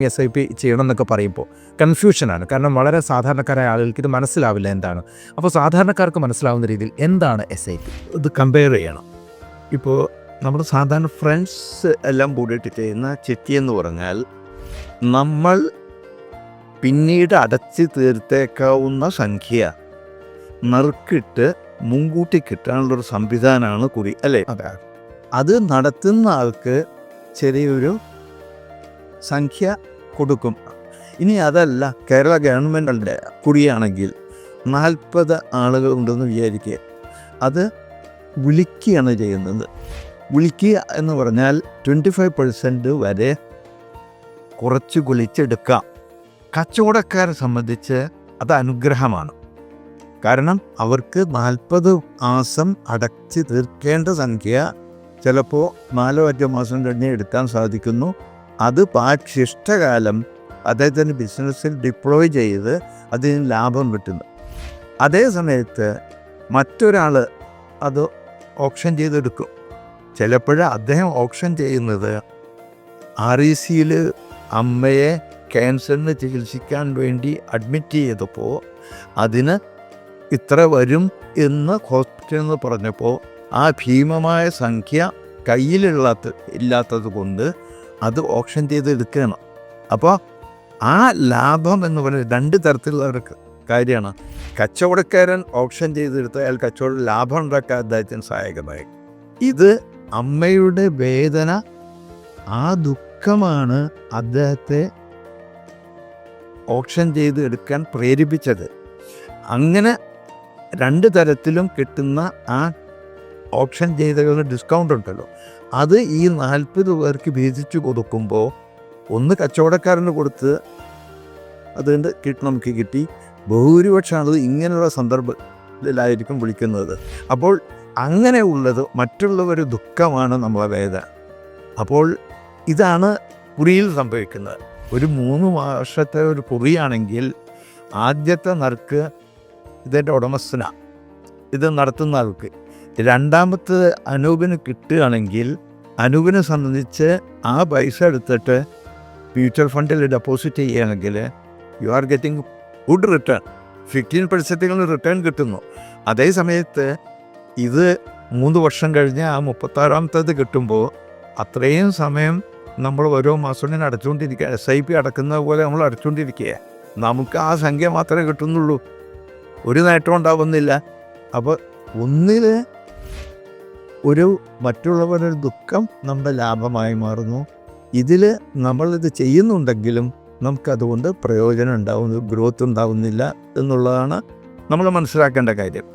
SIP ചെയ്യണം എന്നൊക്കെ പറയുമ്പോൾ കൺഫ്യൂഷനാണ്. കാരണം വളരെ സാധാരണക്കാരായ ആളുകൾക്ക് ഇത് മനസ്സിലാവില്ല എന്താണ്. അപ്പോൾ സാധാരണക്കാർക്ക് മനസ്സിലാവുന്ന രീതിയിൽ എന്താണ് SIP? ഇത് കമ്പയർ ചെയ്യണം. ഇപ്പോൾ നമ്മൾ സാധാരണ ഫ്രണ്ട്സ് എല്ലാം കൂടിയിട്ട് ചെയ്യുന്ന ചിട്ടി എന്ന് പറഞ്ഞാൽ നമ്മൾ പിന്നീട് അടച്ചു തീർത്തേക്കാവുന്ന സംഖ്യ നറുക്കിട്ട് മുൻകൂട്ടി കിട്ടാനുള്ളൊരു സംവിധാനമാണ് കുറി, അല്ലേ? അതെ. അത് നടത്തുന്ന ആൾക്ക് ചെറിയൊരു സംഖ്യ കൊടുക്കും. ഇനി അതല്ല, കേരള ഗവൺമെൻറ്റിൻ്റെ കുറിയാണെങ്കിൽ 40 ആളുകൾ ഉണ്ടെന്ന് വിചാരിക്കുക. അത് വിളിക്കുകയാണ് ചെയ്യുന്നത്. വിളിക്കുക എന്ന് പറഞ്ഞാൽ 25% വരെ കുറച്ച് വിളിച്ചെടുക്കാം. കച്ചവടക്കാരെ സംബന്ധിച്ച് അത് അനുഗ്രഹമാണ്. കാരണം അവർക്ക് 40 മാസം അടച്ച് തീർക്കേണ്ട സംഖ്യ ചിലപ്പോൾ 4-5 മാസം കഴിഞ്ഞ് എടുക്കാൻ സാധിക്കുന്നു. അത് ശിഷ്ടകാലം അദ്ദേഹത്തിൻ്റെ ബിസിനസ്സിൽ ഡിപ്ലോയ് ചെയ്ത് അതിന് ലാഭം കിട്ടുന്നു. അതേ സമയത്ത് മറ്റൊരാൾ അത് ഓപ്ഷൻ ചെയ്തെടുക്കും. ചിലപ്പോൾ അദ്ദേഹം ഓപ്ഷൻ ചെയ്യുന്നത് RECയിൽ അമ്മയെ ക്യാൻസറിന് ചികിത്സിക്കാൻ വേണ്ടി അഡ്മിറ്റ് ചെയ്തപ്പോൾ അതിന് ഇത്ര വരും എന്ന് ഹോസ്പിറ്റലിൽ നിന്ന് പറഞ്ഞപ്പോൾ ആ ഭീമമായ സംഖ്യ ഇല്ലാത്തത് കൊണ്ട് അത് ഓപ്ഷൻ ചെയ്തെടുക്കണം. അപ്പോൾ ആ ലാഭം എന്ന് പറയുന്നത് 2 തരത്തിലുള്ള കാര്യമാണ്. കച്ചവടക്കാരൻ ഓപ്ഷൻ ചെയ്തെടുത്ത് അയാൾ കച്ചവടം ലാഭം ഉണ്ടാക്കാൻ അദ്ദേഹത്തിന് സഹായകമായി. ഇത് അമ്മയുടെ വേദന, ആ ദുഃഖമാണ് അദ്ദേഹത്തെ ഓപ്ഷൻ ചെയ്ത് എടുക്കാൻ പ്രേരിപ്പിച്ചത്. അങ്ങനെ 2 തരത്തിലും കിട്ടുന്ന ആ ഓപ്ഷൻ ചെയ്തകളുടെ ഡിസ്കൗണ്ട് ഉണ്ടല്ലോ, അത് ഈ 40 പേർക്ക് വീതിച്ചു കൊടുക്കുമ്പോൾ ഒന്ന് കച്ചവടക്കാരന് കൊടുത്ത് അതുകൊണ്ട് നമുക്ക് കിട്ടി. ഭൂരിപക്ഷം അത് ഇങ്ങനെയുള്ള സന്ദർഭത്തിലായിരിക്കും വിളിക്കുന്നത്. അപ്പോൾ അങ്ങനെയുള്ളത് മറ്റുള്ളവർ ദുഃഖമാണ് നമ്മളെ വേദന. അപ്പോൾ ഇതാണ് കുറിയിൽ സംഭവിക്കുന്നത്. ഒരു 3 വർഷത്തെ ഒരു കുറിയാണെങ്കിൽ ആദ്യത്തെ നറുക്ക് ഇതിൻ്റെ ഉടമസ്ഥനാണ്, ഇത് നടത്തുന്ന ആൾക്ക്. രണ്ടാമത്തെ അനൂപിന് കിട്ടുകയാണെങ്കിൽ അനൂപിനെ സംബന്ധിച്ച് ആ പൈസ എടുത്തിട്ട് മ്യൂച്വൽ ഫണ്ടിൽ ഡെപ്പോസിറ്റ് ചെയ്യുകയാണെങ്കിൽ you are getting good return. 15% return കിട്ടുന്നു. അതേ സമയത്ത് ഇത് 3 വർഷം കഴിഞ്ഞ് ആ 36ാമത്തേത് കിട്ടുമ്പോൾ അത്രയും സമയം നമ്മൾ ഓരോ മാസവും അടച്ചുകൊണ്ടിരിക്കുക. SIP അടക്കുന്ന പോലെ നമ്മൾ അടച്ചുകൊണ്ടിരിക്കുക. നമുക്ക് ആ സംഖ്യ മാത്രമേ കിട്ടുന്നുള്ളൂ, ഒരു നേട്ടം ഉണ്ടാവുന്നില്ല. അപ്പോൾ ഒന്നിൽ ഒരു മറ്റുള്ളവരുടെ ദുഃഖം നമ്മുടെ ലാഭമായി മാറുന്നു. ഇതിൽ നമ്മളിത് ചെയ്യുന്നുണ്ടെങ്കിലും നമുക്കതുകൊണ്ട് പ്രയോജനം ഉണ്ടാവുന്നു, ഗ്രോത്ത് ഉണ്ടാവുന്നില്ല എന്നുള്ളതാണ് നമ്മൾ മനസ്സിലാക്കേണ്ട കാര്യം.